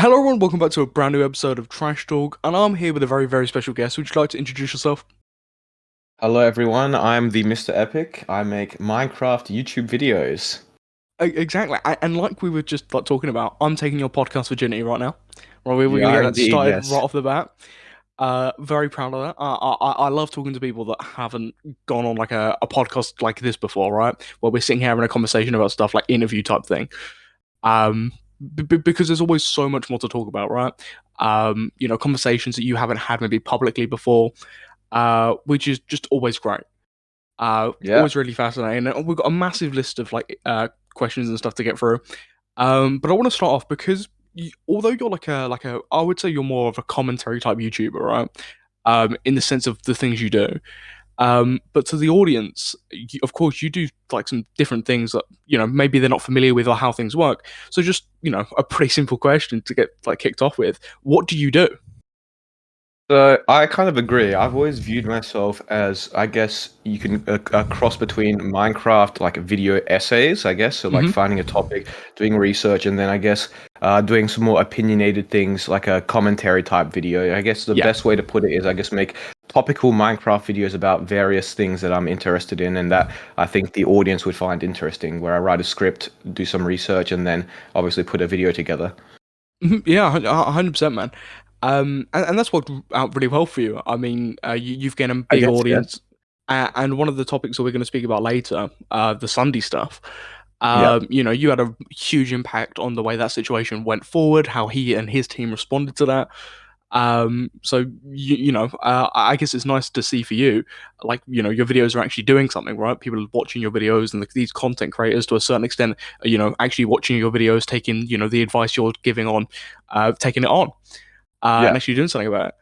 Hello everyone, welcome back to a brand new episode of Trash Talk, and I'm here with a very, very special guest. Would you like to introduce yourself? Hello everyone, I'm the Mr. Epic. I make Minecraft YouTube videos. Exactly, and like we were just like talking about, I'm taking your podcast virginity right now. Right, we're You gonna are get that indeed, started right yes. off the bat. Very proud of that. I love talking to people that haven't gone on like a podcast like this before, right? Where we're sitting here having a conversation about stuff like interview type thing. Um, because there's always so much more to talk about, right? Conversations that you haven't had maybe publicly before, which is just always great. Yeah. Always really fascinating. And we've got a massive list of questions and stuff to get through. But I want to start off because although you're like a I would say you're more of a commentary type YouTuber, right? In the sense of the things you do. But to the audience, of course, you do like some different things that maybe they're not familiar with or how things work. So just a pretty simple question to get like kicked off with: what do you do? So I kind of agree. I've always viewed myself as, I guess you can a cross between Minecraft, like video essays, I guess. So like Hmm. finding a topic, doing research, and then I guess doing some more opinionated things like a commentary type video. I guess the Yeah. best way to put it is, I guess, make topical Minecraft videos about various things that I'm interested in and that I think the audience would find interesting, where I write a script, do some research, and then obviously put a video together. Mhm. Yeah, 100%, man. And that's worked out really well for you. I mean, you've gained a I big guess, yeah. audience, and one of the topics that we're going to speak about later, the SSundee stuff. Yeah. You had a huge impact on the way that situation went forward, how he and his team responded to that. So I guess it's nice to see for you, like your videos are actually doing something, right? People are watching your videos, and these content creators, to a certain extent, actually watching your videos, taking the advice you're giving on, taking it on, and Yeah. actually doing something about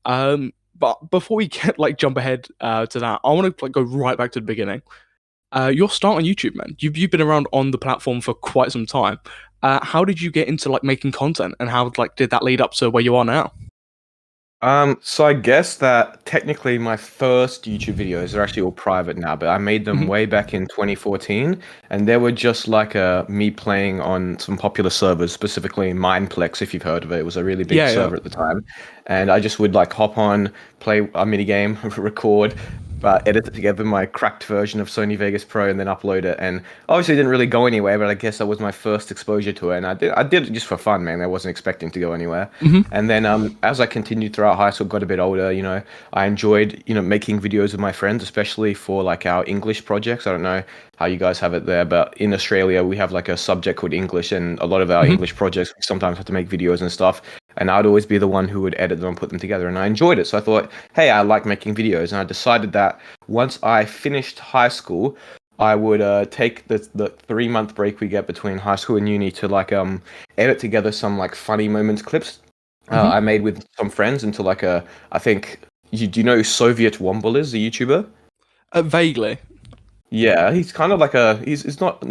it. But before we get like jump ahead to that, I want to like go right back to the beginning. Your start on YouTube, man. You've been around on the platform for quite some time. How did you get into like making content, and how like did that lead up to where you are now? So I guess that technically my first YouTube videos are actually all private now, but I made them Mhm. way back in 2014, and they were just like me playing on some popular servers, specifically Mineplex, if you've heard of it. It was a really big Yeah, yeah. server at the time, and I just would like hop on, play a mini game, record, edit it together my cracked version of Sony Vegas Pro, and then upload it. And obviously, it didn't really go anywhere, but I guess that was my first exposure to it, and I did it just for fun, man. I wasn't expecting to go anywhere. Hmm. And then as I continued throughout high school, got a bit older, I enjoyed, making videos with my friends, especially for like our English projects. I don't know how you guys have it there, but in Australia, we have like a subject called English, and a lot of our Hmm. English projects, we sometimes have to make videos and stuff. And I'd always be the one who would edit them and put them together. And I enjoyed it. So I thought, hey, I like making videos. And I decided that once I finished high school, I would take the 3 month break we get between high school and uni to like edit together some like funny moments clips Hmm. I made with some friends into like I think do you know who Soviet Womble is, the YouTuber? Vaguely. Yeah, he's kind of like he's not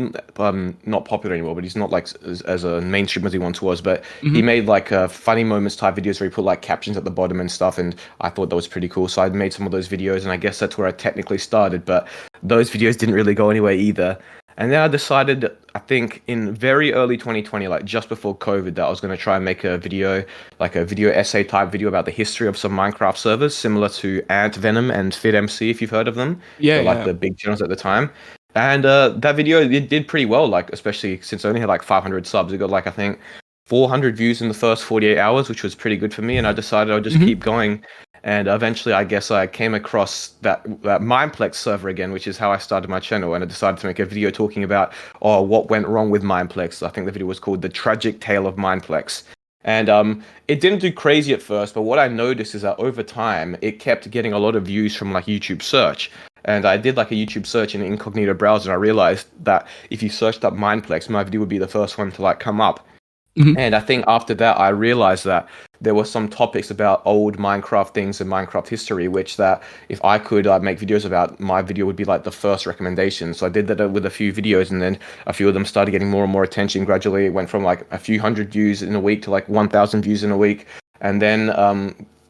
popular anymore, but he's not like as a mainstream as he once was. But he Hmm. made like funny moments type videos where he put like captions at the bottom and stuff, and I thought that was pretty cool. So I made some of those videos, and I guess that's where I technically started. But those videos didn't really go anywhere either. And then I decided, I think in very early 2020, like just before COVID, that I was going to try and make a video, like a video essay type video about the history of some Minecraft servers, similar to Ant Venom and FitMC, if you've heard of them. Yeah, They're like yeah. the big channels at the time. And that video, it did pretty well, like especially since I only had like 500 subs. It got like, I think 400 views in the first 48 hours, which was pretty good for me. And I decided I'll just Hmm. keep going. And eventually, I guess I came across that Mineplex server again, which is how I started my channel. And I decided to make a video talking about, oh, what went wrong with Mineplex. I think the video was called "The Tragic Tale of Mineplex." And it didn't do crazy at first, but what I noticed is that over time, it kept getting a lot of views from like YouTube search. And I did like a YouTube search in an incognito browser, and I realized that if you searched up Mineplex, my video would be the first one to like come up. Hmm. And I think after that, I realized that there were some topics about old Minecraft things and Minecraft history, which that if I could make videos about, my video would be like the first recommendation. So I did that with a few videos, and then a few of them started getting more and more attention. Gradually, it went from like a few hundred views in a week to like 1,000 views in a week. And then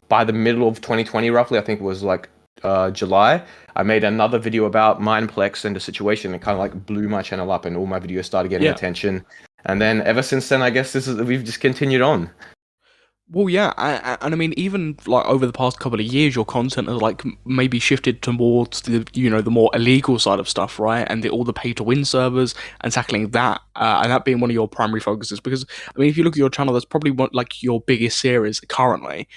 by the middle of 2020, roughly, I think it was like July, I made another video about Mineplex and the situation. It kind of like blew my channel up, and all my videos started getting Yeah. attention. And then ever since then, I guess we've just continued on. Well, yeah, and I mean, even like over the past couple of years, your content has like maybe shifted towards the the more illegal side of stuff, right? And all the pay to win servers and tackling that, and that being one of your primary focuses. Because I mean, if you look at your channel, that's probably one like your biggest series currently.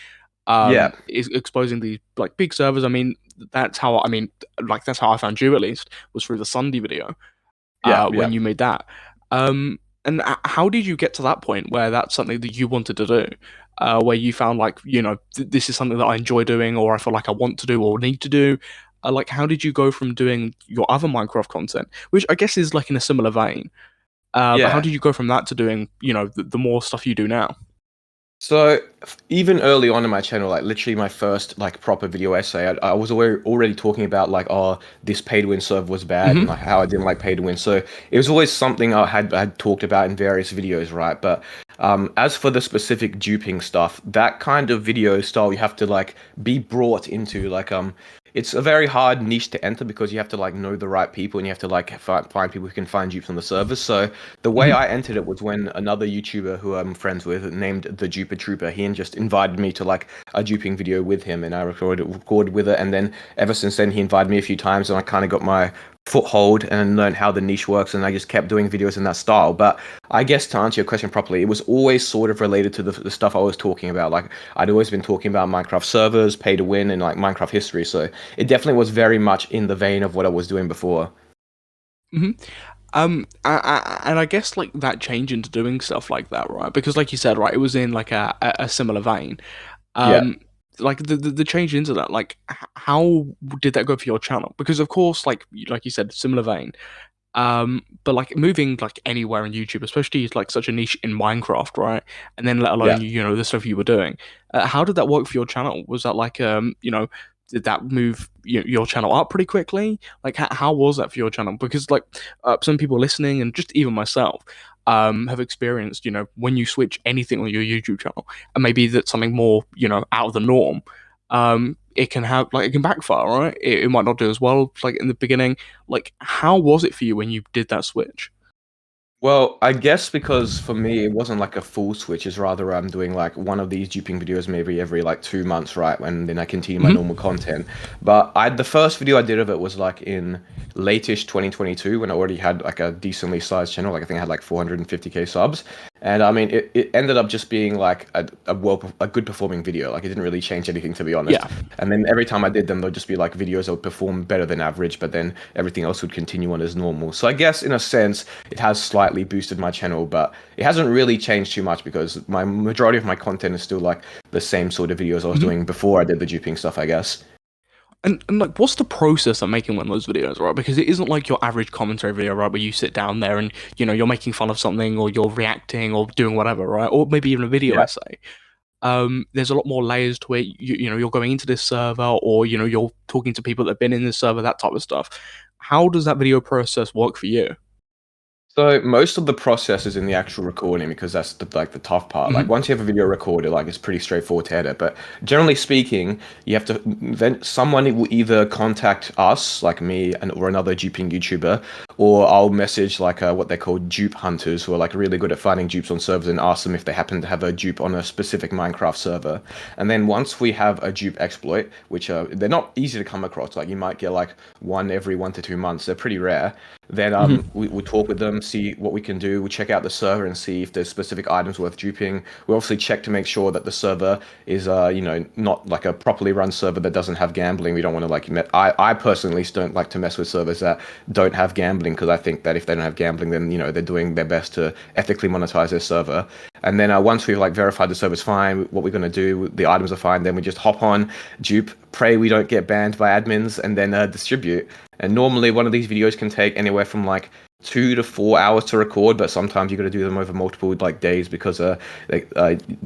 Yeah, Is exposing the like big servers. I mean, that's how I found you at least was through the SSundee video yeah, yeah. when you made that. And how did you get to that point where that's something that you wanted to do? Where you found like, this is something that I enjoy doing, or I feel like I want to do or need to do. Like, how did you go from doing your other Minecraft content, which I guess is like in a similar vein? But how Yeah. did you go from that to doing, the more stuff you do now? So even early on in my channel, like literally my first like proper video essay, I was already talking about like, oh, this pay to win server was bad and Hmm. like how I didn't like pay to win. So it was always something I had talked about in various videos, right? But as for the specific duping stuff, that kind of video style, you have to like be brought into like it's a very hard niche to enter because you have to like know the right people and you have to like find people who can find dupes on the servers. So the way Hmm. I entered it was when another YouTuber who I'm friends with, named the Duper Trooper, he just invited me to like a duping video with him, and I recorded with it. And then ever since then, he invited me a few times, and I kind of got my foothold and learned how the niche works, and I just kept doing videos in that style. But I guess to answer your question properly, it was always sort of related to the stuff I was talking about. Like I'd always been talking about Minecraft servers, pay to win, and like Minecraft history. So it definitely was very much in the vein of what I was doing before. Hmm. And I guess like that change into doing stuff like that, right? Because like you said, right, it was in like a similar vein. Yeah. Um, like the change into that, like how did that go for your channel? Because of course, like you said, similar vein. But like moving like anywhere in YouTube, especially like such a niche in Minecraft, right? And then let Yeah. alone the stuff you were doing. How did that work for your channel? Was that like did that move your channel up pretty quickly? Like how was that for your channel? Because like some people listening and just even myself have experienced when you switch anything on your YouTube channel and maybe that's something more out of the norm. It can have like it can backfire, right? It might not do as well like in the beginning. Like, how was it for you when you did that switch? Well, I guess because for me it wasn't like a full switch, it's rather I'm doing like one of these duping videos maybe every like 2 months, right? And then I continue my Hmm. normal content. But the first video I did of it was like in late-ish 2022 when I already had like a decently sized channel. Like I think I had like 450k subs. And I mean it ended up just being like a good performing video. Like it didn't really change anything to be honest. Yeah. And then every time I did them, they'll just be like videos that would perform better than average, but then everything else would continue on as normal. So I guess in a sense, it has slightly boosted my channel, but it hasn't really changed too much because my majority of my content is still like the same sort of videos I was Hmm. doing before I did the duping stuff, I guess. And like, what's the process of making one of those videos, right? Because it isn't like your average commentary video, right, where you sit down there and you're making fun of something or you're reacting or doing whatever, right? Or maybe even a video Yeah. essay. There's a lot more layers to it. You're going into this server, or you're talking to people that have been in this server, that type of stuff. How does that video process work for you? So most of the process is in the actual recording because that's the tough part. Like Hmm. once you have a video recorded, like it's pretty straightforward to edit. But generally speaking, you have to then someone will either contact us, like me, and or another duping YouTuber, or I'll message like what they call dupe hunters who are like really good at finding dupes on servers and ask them if they happen to have a dupe on a specific Minecraft server. And then once we have a dupe exploit, which they're not easy to come across, like you might get like one every 1 to 2 months, they're pretty rare. Then Hmm. we talk with them, see what we can do. We check out the server and see if there's specific items worth duping. We obviously check to make sure that the server is, not like a properly run server that doesn't have gambling. We don't want to like. I personally don't like to mess with servers that don't have gambling because I think that if they don't have gambling, then they're doing their best to ethically monetize their server. And then once we've like verified the server's fine, what we're gonna do, the items are fine, then we just hop on, dupe, pray we don't get banned by admins, and then distribute. And normally one of these videos can take anywhere from like 2 to 4 hours to record, but sometimes you got to do them over multiple like days because there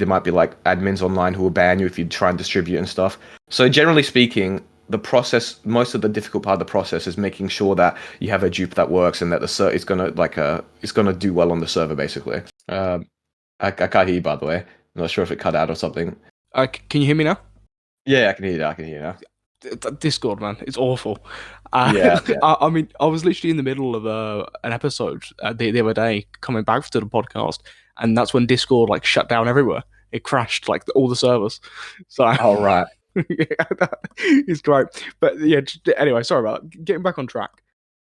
might be like admins online who will ban you if you try and distribute and stuff. So generally speaking, the process, most of the difficult part of the process is making sure that you have a dupe that works and that the server is gonna it's gonna do well on the server basically. I can't hear you by the way. I'm not sure if it cut out or something. Can you hear me now? Yeah, I can hear you now. I can hear you now. Discord, man, it's awful. Uh, Yeah, yeah. I mean, I was literally in the middle of an episode the other day, coming back to the podcast, and that's when Discord like shut down everywhere. It crashed like all the servers. So All right. yeah, it's great. But yeah, anyway, sorry about that. Getting back on track.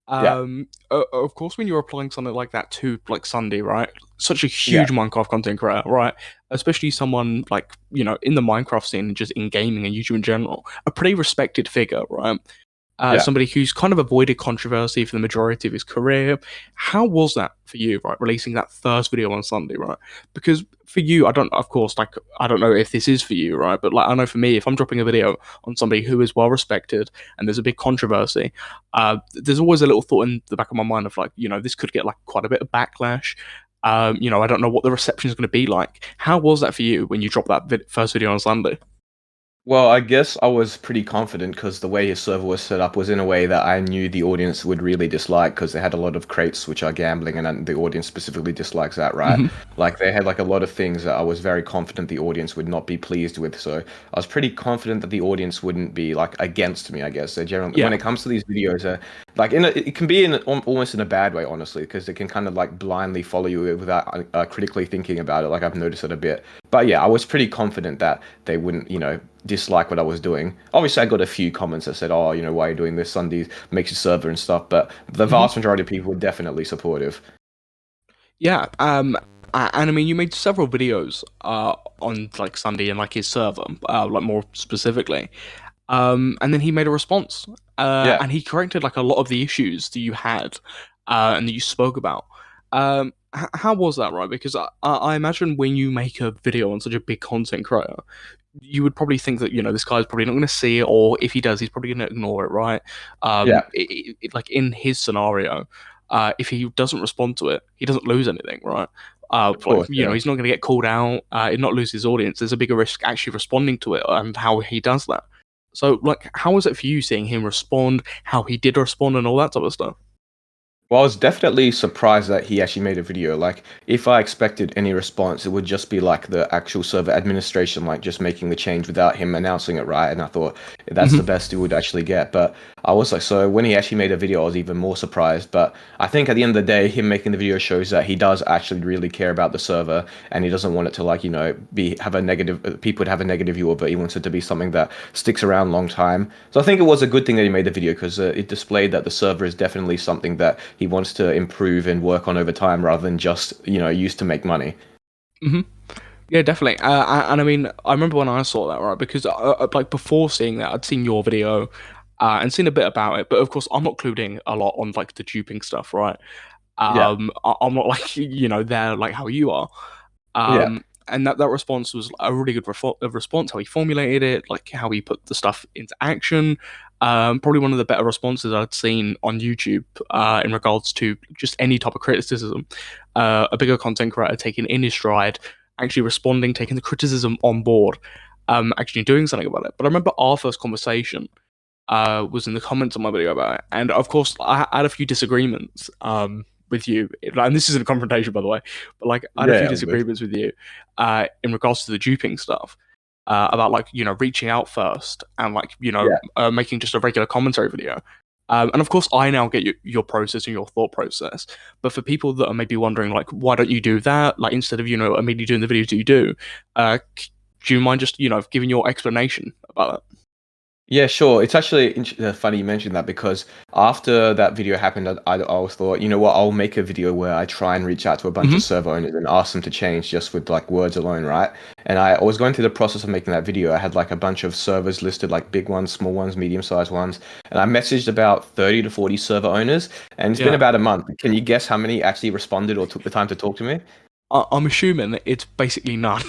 Yeah, Of course, when you're applying something like that to like SSundee, right? Such a yeah, huge Minecraft content creator, right? Especially someone like in the Minecraft scene and just in gaming and YouTube in general, a pretty respected figure, right? yeah. Somebody who's kind of avoided controversy for the majority of his career. How was that for you, right? Releasing that first video on Sunday, right? Because for you, I don't, of course, like I don't know if this is for you, right? But like I know for me, if I'm dropping a video on somebody who is well respected and there's a big controversy, there's always a little thought in the back of my mind of like, this could get like quite a bit of backlash. I don't know what the reception is going to be like. How was that for you when you dropped that first video on Sunday? Well, I guess I was pretty confident because the way his server was set up was in a way that I knew the audience would really dislike because they had a lot of crates which are gambling and the audience specifically dislikes that, right? Hmm. Like they had like a lot of things that I was very confident the audience would not be pleased with. So I was pretty confident that the audience wouldn't be like against me, I guess. They generally, when Yeah. it comes to these videos, like it can be in almost in a bad way, honestly, because they can kind of like blindly follow you without critically thinking about it. Like I've noticed it a bit. But yeah, I was pretty confident that they wouldn't, dislike what I was doing. Obviously, I got a few comments that said, "Oh, why are you doing this? Sunday makes your server and stuff." But the Hmm. vast majority of people were definitely supportive. Yeah, and I mean, you made several videos on like Sunday and like his server, like more specifically. And then he made a response, Yeah, and he corrected like a lot of the issues that you had, and that you spoke about. How was that, right? Because I imagine when you make a video on such a big content creator, you would probably think that this guy's probably not going to see it, or if he does, he's probably going to ignore it, right? yeah, Like in his scenario, if he doesn't respond to it, he doesn't lose anything, right? of Like course, yeah. he's not going to get called out, and not lose his audience. There's a bigger risk actually responding to it and how he does that. So, like, how was it for you seeing him respond, how he did respond, and all that type of stuff? Well, I was definitely surprised that he actually made a video. Like, if I expected any response, it would just be like the actual server administration, like just making the change without him announcing it, right? And I thought that's the Hmm. best he would actually get. But I was like, so when he actually made a video, I was even more surprised. But I think at the end of the day, him making the video shows that he does actually really care about the server and he doesn't want it to like, be have a negative, people would have a negative view of it. He wants it to be something that sticks around long time. So I think it was a good thing that he made the video because it displayed that the server is definitely something that he wants to improve and work on over time rather than just used to make money. Hmm. Yeah, definitely. And I mean, I remember when I saw that, right? Because like before seeing that, I'd seen your video, and seen a bit about it. But of course, I'm not clued in a lot on like the duping stuff, right? Yeah, I'm not like there like how you are. yeah, And that response was a really good response. How he formulated it, like how he put the stuff into action. Probably one of the better responses I'd seen on YouTube in regards to just any type of criticism. A bigger content creator taking in his stride, actually responding, taking the criticism on board, actually doing something about it. But I remember our first conversation was in the comments on my video about it, and of course I had a few disagreements with you, and this isn't a confrontation by the way, but like I had a yeah, few all good. disagreements with you in regards to the duping stuff. About like reaching out first and like Yeah. making just a regular commentary video, and of course I now get your process and your thought process. But for people that are maybe wondering like why don't you do that, like instead of immediately doing the videos that you do, do you mind just giving your explanation about that? Yeah, sure. It's actually funny you mentioned that because after that video happened, I always thought, you know what, I'll make a video where I try and reach out to a bunch of Hmm. server owners and ask them to change just with like words alone, right? And I was going through the process of making that video. I had like a bunch of servers listed, like big ones, small ones, medium-sized ones, and I messaged about 30 to 40 server owners, and it's been Yeah. about a month. Can you guess how many actually responded or took the time to talk to me? I'm assuming it's basically none.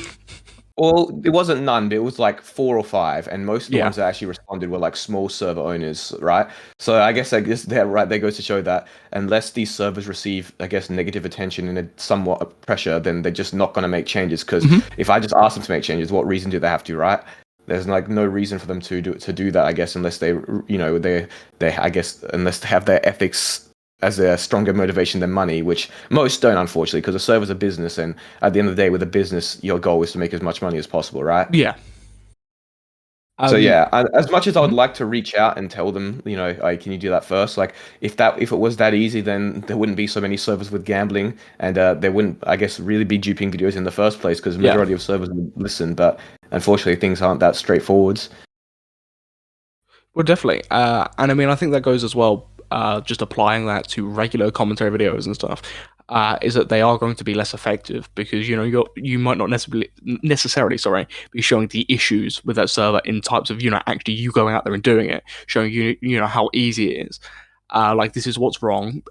Well, it wasn't none, but it was like four or five, and most of the Yeah. ones that actually responded were like small server owners, right? So I guess that right there goes to show that unless these servers receive, I guess, negative attention and a somewhat of pressure, then they're just not going to make changes. Because Hmm. if I just ask them to make changes, what reason do they have to, right? There's like no reason for them to do that, I guess, unless they I guess unless they have their ethics as a stronger motivation than money, which most don't, unfortunately, because a server's a business, and at the end of the day, with a business, your goal is to make as much money as possible, right? Yeah. So Um, yeah, as much as I would mhm. like to reach out and tell them, hey, can you do that first? Like, if it was that easy, then there wouldn't be so many servers with gambling, and there wouldn't, I guess, really be duping videos in the first place because the Yeah. majority of servers would listen. But unfortunately, things aren't that straightforward. Well, definitely. And I mean, I think that goes as well. Just applying that to regular commentary videos and stuff, is that they are going to be less effective because you might not necessarily be showing the issues with that server in types of actually you going out there and doing it, showing how easy it is. Like this is what's wrong.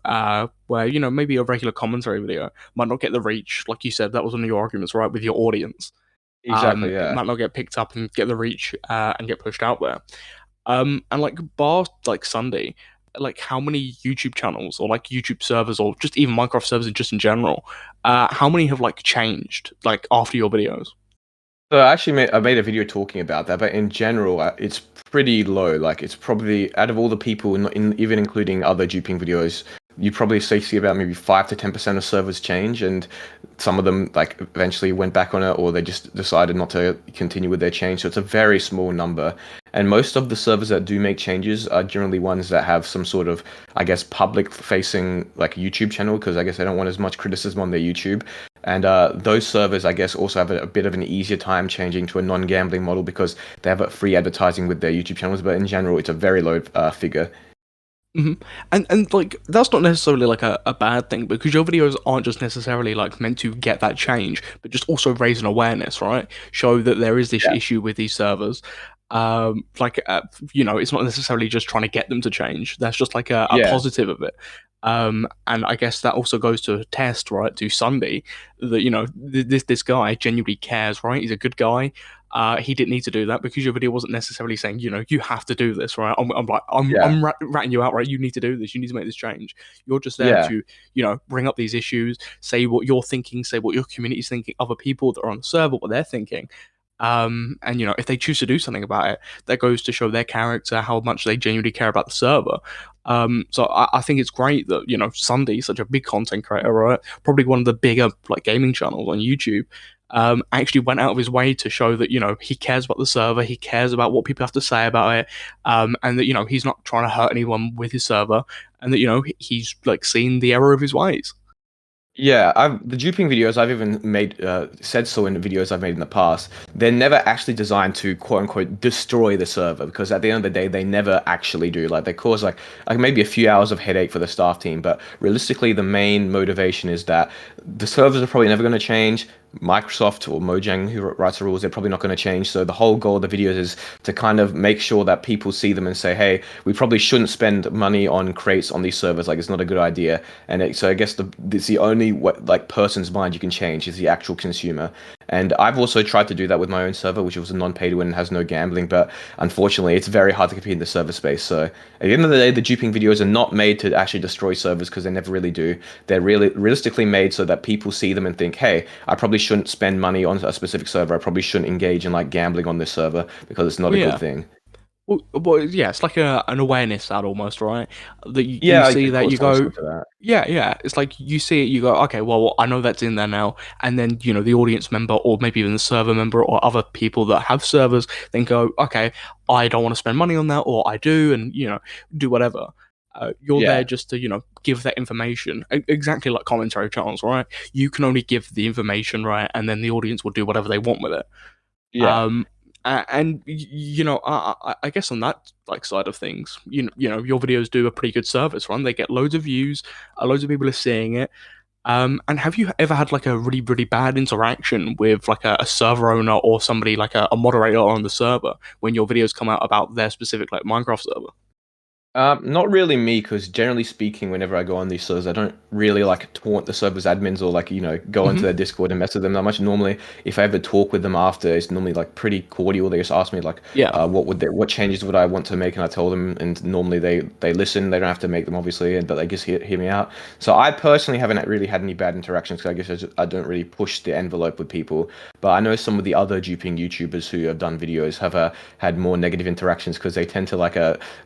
Where maybe a regular commentary video might not get the reach, like you said, that was one of your arguments, right, with your audience. Exactly, It yeah. might not get picked up and get the reach and get pushed out there. And like like SSundee, like how many YouTube channels or like YouTube servers or just even Minecraft servers just in general, how many have like changed like after your videos? So I made a video talking about that, but in general, it's pretty low. Like it's probably out of all the people, even including other duping videos, you probably see about maybe 5 to 10% of servers change, and some of them like eventually went back on it, or they just decided not to continue with their change. So it's a very small number, and most of the servers that do make changes are generally ones that have some sort of, I guess, public-facing like YouTube channel, because I guess they don't want as much criticism on their YouTube. And those servers, I guess, also have a bit of an easier time changing to a non-gambling model because they have a free advertising with their YouTube channels. But in general, it's a very low figure. hmm And like that's not necessarily like a bad thing because your videos aren't just necessarily like meant to get that change, but just also raise an awareness, right? Show that there is this Yeah, issue with these servers. It's not necessarily just trying to get them to change. That's just like a yeah, positive of it. And I guess that also goes to test, right, to Sunday that this guy genuinely cares, right? He's a good guy. He didn't need to do that because your video wasn't necessarily saying, you have to do this, right? I'm like, yeah, ratting you out, right? You need to do this. You need to make this change. You're just there yeah. to, bring up these issues, say what you're thinking, say what your community's thinking, other people that are on the server, what they're thinking. And if they choose to do something about it, that goes to show their character, how much they genuinely care about the server. So I think it's great that Sunday, such a big content creator, right? Probably one of the bigger like gaming channels on YouTube, actually went out of his way to show that he cares about the server, he cares about what people have to say about it, and that he's not trying to hurt anyone with his server, and that he's like seen the error of his ways. Yeah, the duping videos I've even made said so in the videos I've made in the past. They're never actually designed to quote unquote destroy the server because at the end of the day they never actually do. Like they cause like maybe a few hours of headache for the staff team, but realistically the main motivation is that the servers are probably never going to change. Microsoft or Mojang, who writes the rules, they're probably not going to change. So the whole goal of the videos is to kind of make sure that people see them and say, "Hey, we probably shouldn't spend money on crates on these servers. Like it's not a good idea." So I guess it's the only like person's mind you can change is the actual consumer. And I've also tried to do that with my own server, which was a non-pay to win and has no gambling. But unfortunately, it's very hard to compete in the server space. So at the end of the day, the duping videos are not made to actually destroy servers because they never really do. They're really realistically made so that people see them and think, "Hey, I probably shouldn't spend money on a specific server. I probably shouldn't engage in like gambling on this server because it's not Well, a good yeah. thing." Well, yeah, it's like an awareness ad almost, right? That you Yeah, I see could that call you someone go, to that. yeah. It's like you see it, you go, okay, well, I know that's in there now, and then the audience member or maybe even the server member or other people that have servers then go, okay, I don't want to spend money on that, or I do, and do whatever. You're there Yeah, just to give that information, exactly like commentary channels, right? You can only give the information, right, and then the audience will do whatever they want with it. yeah. Um, and I guess on that like side of things, your videos do a pretty good service, right? They get loads of views, loads of people are seeing it. And have you ever had like a really, really bad interaction with like a server owner or somebody like a moderator on the server when your videos come out about their specific like Minecraft server? Not really me, because generally speaking, whenever I go on these servers, I don't really like taunt the server's admins or like go into their hmm Discord and mess with them that much. Normally, if I ever talk with them after, it's normally like pretty cordial. They just ask me like, Yeah, what changes would I want to make, and I tell them, and normally they listen. They don't have to make them obviously, but they just hear me out. So I personally haven't really had any bad interactions because I guess I don't really push the envelope with people. But I know some of the other duping YouTubers who have done videos have had more negative interactions because they tend to like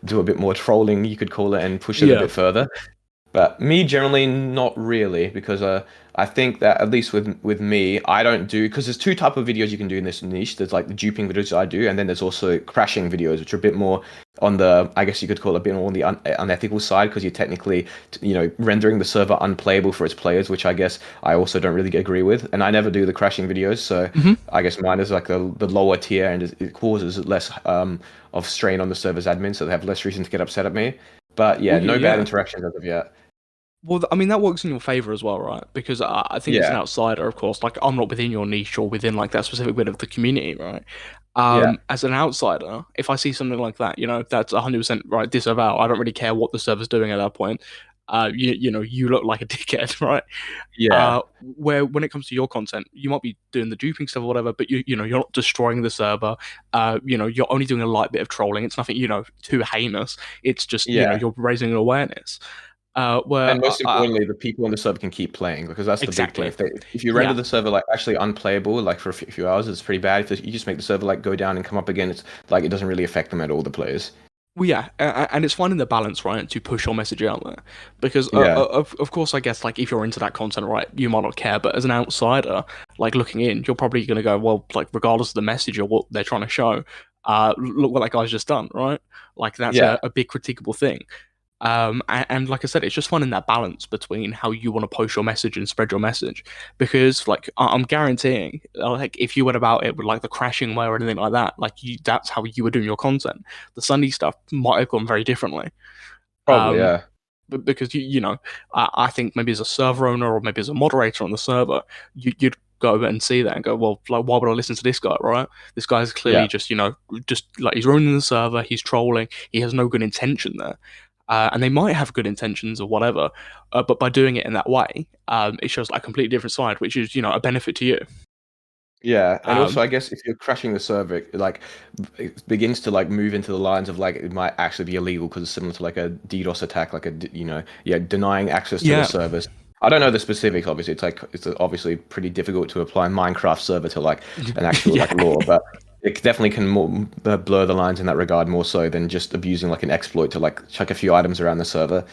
do a bit more trolling, you could call it, and push it a yeah. bit further. But me generally not really because I think that at least with me I don't do because there's two type of videos you can do in this niche. There's like the duping videos I do, and then there's also crashing videos, which are a bit more on the I guess you could call it a bit more on the unethical side because you're technically rendering the server unplayable for its players, which I guess I also don't really agree with. And I never do the crashing videos, so Hmm. I guess mine is like the lower tier and it causes less of strain on the server's admin, so they have less reason to get upset at me. But Well, yeah, no bad yeah. interactions as of yet. Well, I mean that works in your favor as well, right? Because I think as an Yeah, outsider, of course, like I'm not within your niche or within like that specific bit of the community, right? yeah, As an outsider, if I see something like that, that's 100% right. Disavow. I don't really care what the server's doing at that point. You look like a dickhead, right? yeah, Where when it comes to your content, you might be doing the duping stuff or whatever, but you're not destroying the server. You're only doing a light bit of trolling. It's nothing too heinous. It's just yeah. you're raising an awareness. Where And most importantly, the people on the server can keep playing because that's the big thing. Exactly. If you render Yeah. the server like actually unplayable like for a few hours, it's pretty bad. If you just make the server like go down and come up again, it's like it doesn't really affect them at all. The players. Well, yeah, and it's finding the balance, right, to push your message out there. Because, Yeah, of course, I guess, like, if you're into that content, right, you might not care. But as an outsider, like, looking in, you're probably going to go, well, like, regardless of the message or what they're trying to show, look what that guy's just done, right? Like, that's yeah, a big critiquable thing. And like I said, it's just finding that balance between how you want to post your message and spread your message. Because like I'm guaranteeing, like if you went about it with like the crashing way or anything like that, like that's how you were doing your content. The SSundee stuff might have gone very differently. probably. Um, Yeah, but because I think maybe as a server owner or maybe as a moderator on the server, you'd go and see that and go, well, like why would I listen to this guy, right? This guy's clearly yeah, just like he's ruining the server, he's trolling, he has no good intention there. And they might have good intentions or whatever, but by doing it in that way, it shows like a completely different side, which is a benefit to you. yeah. And also, Um, I guess if you're crashing the server, like it begins to like move into the lines of like it might actually be illegal because it's similar to like a DDoS attack, like yeah, denying access to the yeah. service. I don't know the specifics, obviously. It's obviously pretty difficult to apply Minecraft server to like an actual like Yeah. law, but it definitely can blur the lines in that regard more so than just abusing like an exploit to like chuck a few items around the server.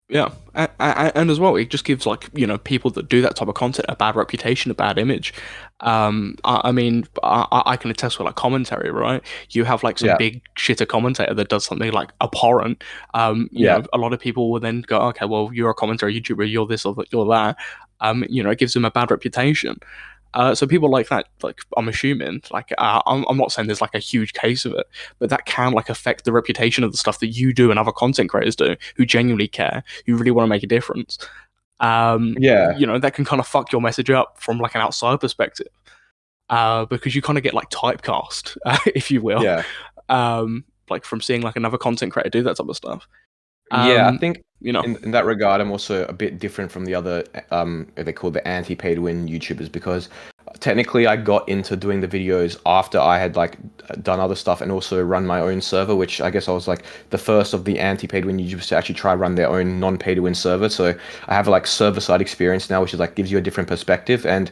Yeah, and as well, it just gives like people that do that type of content a bad reputation, a bad image. I mean, I can attest with like commentary, right? You have like some Yeah, big shitter commentator that does something like abhorrent. yeah, A lot of people will then go, okay, well, you're a commentary YouTuber, you're this or you're that. It gives them a bad reputation. So people like that, like I'm assuming, like I'm not saying there's like a huge case of it, but that can like affect the reputation of the stuff that you do and other content creators do who genuinely care, who really want to make a difference. yeah, That can kind of fuck your message up from like an outside perspective, because you kind of get like typecast, if you will, yeah. like from seeing like another content creator do that type of stuff. Yeah, I Um, think you know, in that regard, I'm also a bit different from the other, they call the anti-pay to win YouTubers because technically I got into doing the videos after I had like done other stuff and also run my own server, which I guess I was like the first of the anti-pay to win YouTubers to actually try run their own non-pay to win server. So I have like server side experience now, which is like gives you a different perspective. And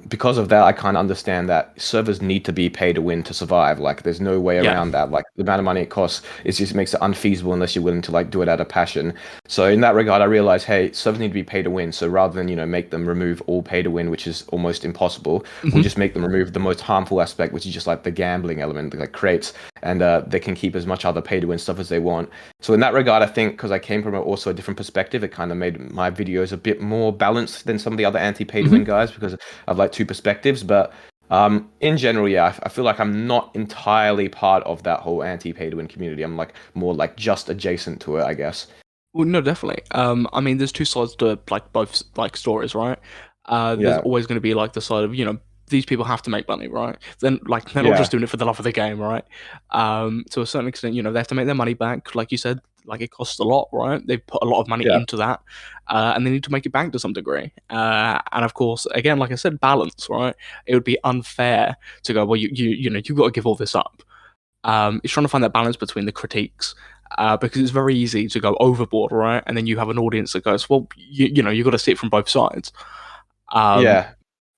because of that, I kind of understand that servers need to be pay to win to survive. Like, there's no way yeah. around that. Like, the amount of money it costs, it just makes it unfeasible unless you're willing to like do it out of passion. So in that regard, I realized, hey, servers need to be pay to win. So rather than make them remove all pay to win, which is almost impossible, we'll Hmm. just make them remove the most harmful aspect, which is just like the gambling element, like crates, and they can keep as much other pay to win stuff as they want. So in that regard, I think because I came from also a different perspective, it kind of made my videos a bit more balanced than some of the other anti-pay to win Hmm. guys because I've like two perspectives. But in general, yeah, I feel like I'm not entirely part of that whole anti-pay to win community. I'm like more like just adjacent to it, I guess. Well, no, definitely. I mean, there's two sides to like both like stories, right? There's Yeah, always going to be like the side of these people have to make money, right? Then like they're not yeah, just doing it for the love of the game, right? To a certain extent, they have to make their money back. Like you said, like it costs a lot, right? They put a lot of money yeah, into that, and they need to make it back to some degree. And of course, again, like I said, balance, right? It would be unfair to go, well, you've got to give all this up. It's trying to find that balance between the critiques, because it's very easy to go overboard, right? And then you have an audience that goes, well, you've got to see it from both sides. Um, yeah.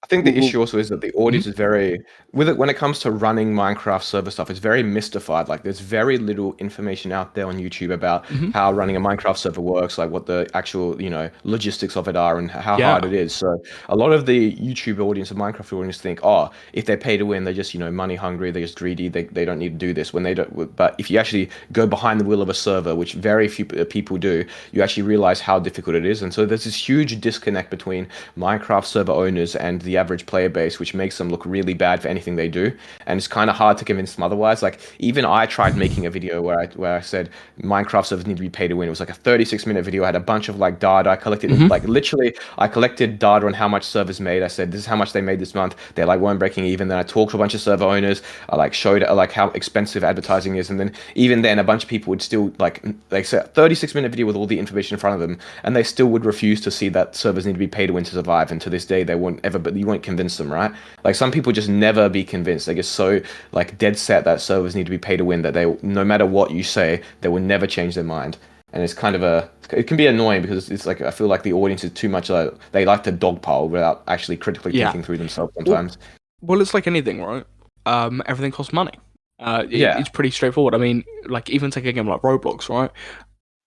I think the Well, issue also is that the mhm, audience is very with it when it comes to running Minecraft server stuff. It's very mystified. Like there's very little information out there on YouTube about mhm, how running a Minecraft server works, like what the actual logistics of it are, and how hard yeah, it is. So a lot of the YouTube audience and Minecraft audience think, oh, if they pay to win, they're just money hungry, they're just greedy, they don't need to do this when they don't. But if you actually go behind the wheel of a server, which very few people do, you actually realize how difficult it is. And so there's this huge disconnect between Minecraft server owners and the average player base, which makes them look really bad for anything they do. And it's kind of hard to convince them otherwise. Like even I tried making a video where I said Minecraft servers need to be pay to win. It was like a 36-minute video. I had a bunch of like data I collected, mhm, like literally I collected data on how much servers made. I said this is how much they made this month. They like weren't breaking even. Then I talked to a bunch of server owners. I like showed like how expensive advertising is, and then even then a bunch of people would still like say 36-minute video with all the information in front of them, and they still would refuse to see that servers need to be pay to win to survive. And to this day, they won't ever, but you won't convince them, right? Like some people just never be convinced. They get so like dead set that servers need to be pay to win that they, no matter what you say, they will never change their mind. And it's kind of it can be annoying because it's like I feel like the audience is too much. They like to dogpile without actually critically yeah. thinking through themselves Well, sometimes. well, it's like anything, right? Everything costs money. Yeah, It's pretty straightforward. I mean, like even take a game like Roblox, right?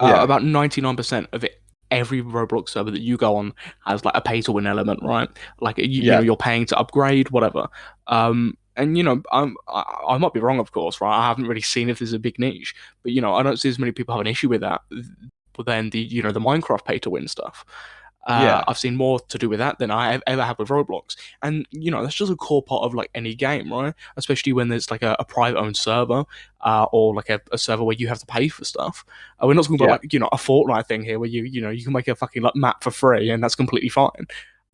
yeah, About 99% of it, every Roblox server that you go on has like a pay to win element, right? Like you know, yeah, you're paying to upgrade, whatever. And I might be wrong, of course, right? I haven't really seen if there's a big niche, but I don't see as many people have an issue with that. But then the Minecraft pay to win stuff. yeah, I've seen more to do with that than I ever have with Roblox, and that's just a core part of like any game, right? Especially when there's like a private owned server, or like a server where you have to pay for stuff. We're not talking about yeah. like a Fortnite thing here where you can make a fucking like map for free and that's completely fine.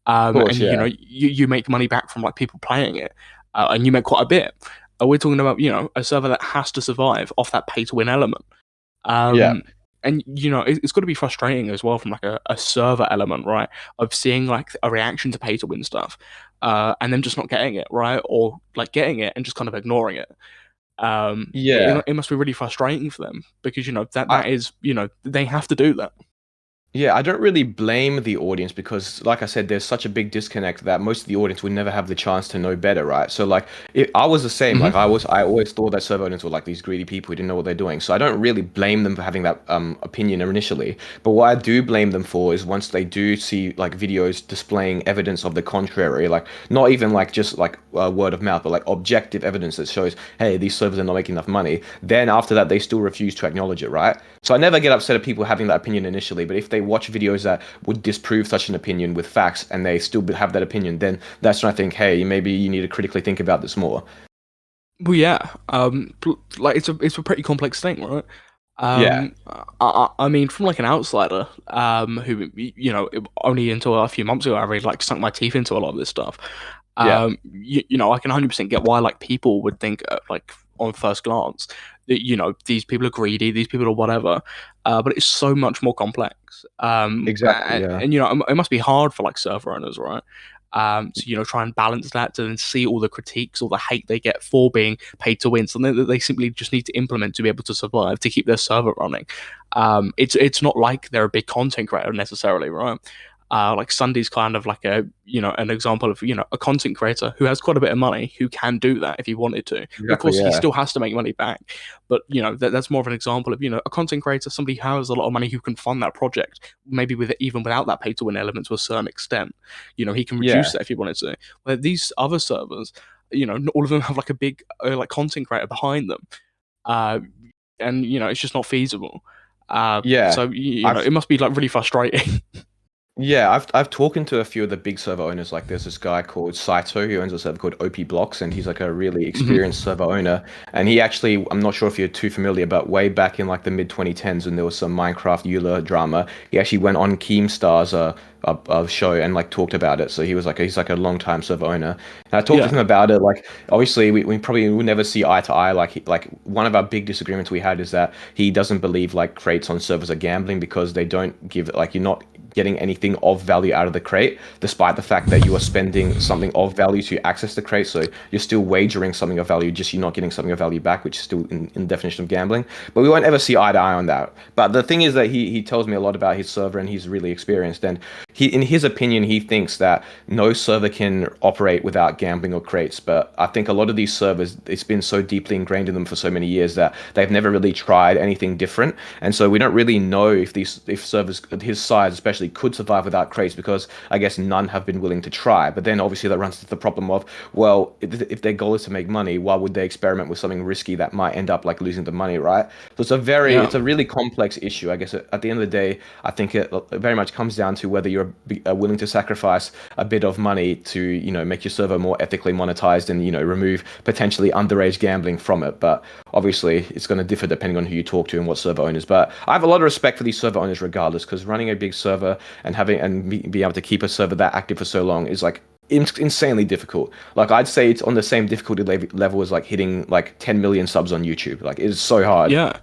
Of course, And yeah, you make money back from like people playing it, and you make quite a bit. We're talking about a server that has to survive off that pay to win element. yeah. Um, and it's got to be frustrating as well from like a server element, right? Of seeing like a reaction to pay to win stuff, and then just not getting it right, or like getting it and just kind of ignoring it. Yeah. It must be really frustrating for them because that I, is they have to do that. Yeah, I don't really blame the audience because, like I said, there's such a big disconnect that most of the audience would never have the chance to know better, right? So, like, I was the same. Hmm. I always thought that server owners were like these greedy people who didn't know what they're doing. So I don't really blame them for having that opinion initially. But what I do blame them for is once they do see like videos displaying evidence of the contrary, like not even like just like word of mouth, but like objective evidence that shows, hey, these servers are not making enough money. Then after that, they still refuse to acknowledge it, right? So I never get upset at people having that opinion initially, but if they watch videos that would disprove such an opinion with facts and they still have that opinion, then that's when I think, hey, maybe you need to critically think about this more. Well, yeah. Like it's a pretty complex thing, right? Yeah, I mean, from like an outsider, who only until a few months ago I really like sunk my teeth into a lot of this stuff. yeah, I can 100% get why like people would think like on first glance that these people are greedy, these people are whatever, but it's so much more complex. exactly. Yeah, And it must be hard for like server owners, right? To try and balance that, to then see all the critiques, all the hate they get for being paid to win, something that they simply just need to implement to be able to survive, to keep their server running. It's not like they're a big content creator necessarily, right? Like SSundee's kind of like an example of a content creator who has quite a bit of money, who can do that if he wanted to. But of exactly. course, he Yeah, still has to make money back. But that's more of an example of a content creator, somebody who has a lot of money who can fund that project, maybe with even without that pay to win element to a certain extent. He can reduce yeah, that if he wanted to. But these other servers, all of them have like a big like content creator behind them, uh, and it's just not feasible. yeah. So I've it must be like really frustrating. Yeah, I've talked to a few of the big server owners. Like, there's this guy called Saito who owns a server called OP Blocks, and he's like a really Mhm. experienced server owner. And he actually, I'm not sure if you're too familiar, but way back in like the mid 2010s, when there was some Minecraft Euler drama, he actually went on Keemstar's a show and like talked about it. So he's like a long time server owner. And I talked to Yeah. him about it. Like, obviously, we probably will never see eye to eye. Like one of our big disagreements we had is that he doesn't believe like crates on servers are gambling because they don't give like you're not getting anything of value out of the crate, despite the fact that you are spending something of value to access the crate. So you're still wagering something of value, just you're not getting something of value back, which is still in definition of gambling. But we won't ever see eye to eye on that. But the thing is that he tells me a lot about his server and he's really experienced. And in his opinion, he thinks that no server can operate without gambling or crates. But I think a lot of these servers, it's been so deeply ingrained in them for so many years that they've never really tried anything different. And so we don't really know if servers his size especially could survive without crates, because I guess none have been willing to try. But then obviously that runs into the problem of, well, if their goal is to make money, why would they experiment with something risky that might end up like losing the money, right? So Yeah. it's a really complex issue. I guess at the end of the day, I think it very much comes down to whether you're willing to sacrifice a bit of money to, make your server more ethically monetized and, remove potentially underage gambling from it. But obviously, it's going to differ depending on who you talk to and what server owners. But I have a lot of respect for these server owners regardless, because running a big server and be able to keep a server that active for so long is like insanely difficult. Like I'd say it's on the same difficulty level as like hitting like 10 million subs on YouTube. Like it's so hard. Yeah.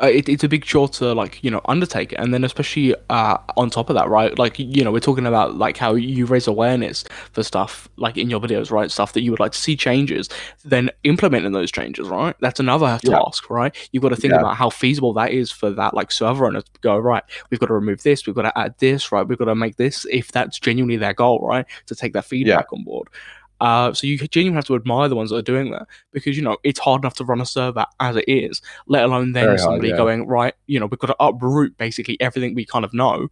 It's a big chore to like undertake, and then especially on top of that, right? Like we're talking about like how you raise awareness for stuff like in your videos, right? Stuff that you would like to see changes, then implementing those changes, right? That's another Yeah, task, right? You've got to think yeah, about how feasible that is for that like server owner to go, right? We've got to remove this, we've got to add this, right? We've got to make this if that's genuinely their goal, right? To take that yeah. feedback on board. So you genuinely have to admire the ones that are doing that, because it's hard enough to run a server as it is, let alone then Very hard. somebody Yeah, going, right, we've got to uproot basically everything we kind of know,